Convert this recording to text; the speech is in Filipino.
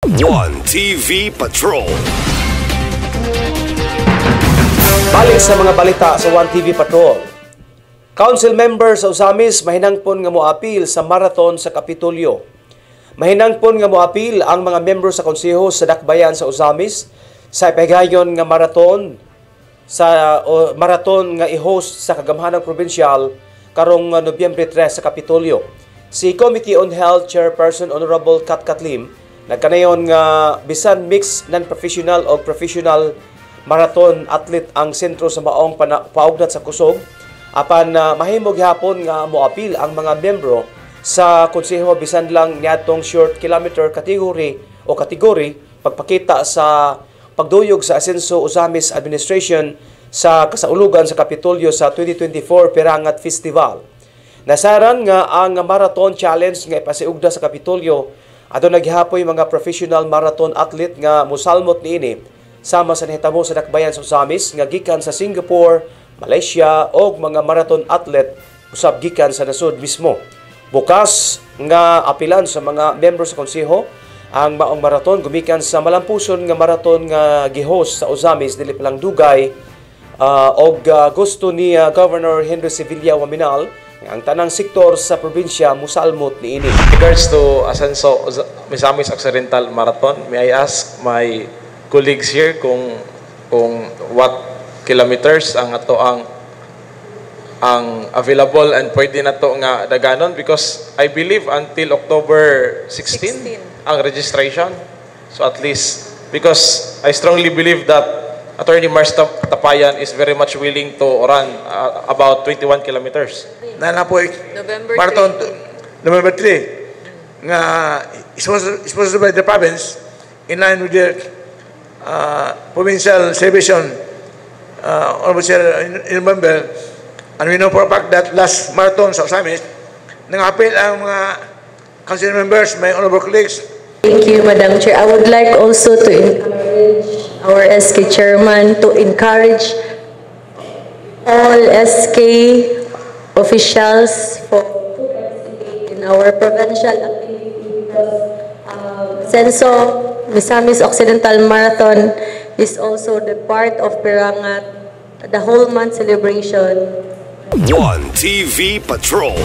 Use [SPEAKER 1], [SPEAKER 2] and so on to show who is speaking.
[SPEAKER 1] One TV Patrol.
[SPEAKER 2] Balik sa mga balita sa One TV Patrol. Council member sa Ozamis mahinangpon nga moapil sa marathon sa Kapitolyo. Mahinangpon nga moapil ang mga membro sa konseho sa Dakbayan sa Ozamis sa ipahigayon nga marathon nga i-host sa kagamhanang probinsyal karong Nobyembre 3 sa Kapitolyo. Si Committee on Health Chairperson Honorable Kat Katlim nagkanayon nga bisan mixed non-professional o professional marathon athlete ang sentro sa maong paugnat sa kusog apan mahimog hapon nga moapil ang mga membro sa konseho bisan lang niadtong short kilometer category pagpakita sa pagduyog sa Asenso Ozamis Administration sa kasaulugan sa Kapitolyo sa 2024 Pirangat Festival. Nasaran nga ang marathon challenge nga ipasiugda sa Kapitolyo ato naghihapoy mga professional marathon athlete nga mosalmot niini sama sa nahitabo sa Dakbayan sa Ozamis nga gikan sa Singapore, Malaysia og mga marathon athlete usab gikan sa nasud mismo. Bukas nga apilan sa mga membro sa konseho ang maong marathon gumikan sa malampuson nga marathon nga gi-host sa Ozamis dili pa lang dugay og gusto ni Governor Henry Sevilla Waminal ang tanang sektor sa probinsya musalmot niini.
[SPEAKER 3] Regards to Asenso Misamis Occidental Marathon, may I ask my colleagues here kung what kilometers ang available and pwede na to nga daganon, because I believe until October 16 ang registration. So at least, because I strongly believe that Attorney Mars Tapayan is very much willing to run about 21 kilometers.
[SPEAKER 4] Nanapoy marathon November 3 nga sponsored by the province in line with the provincial celebration almost in November, and we know for a fact that last marathon sa Ozamis nangapil ang mga council members, my honorable colleagues.
[SPEAKER 5] Thank you, Madam Chair. I would like also to encourage our SK chairman to encourage all SK officials for in our provincial activity, because Senso Misamis Occidental Marathon is also the part of Pirangat, the whole month celebration.
[SPEAKER 1] One TV Patrol.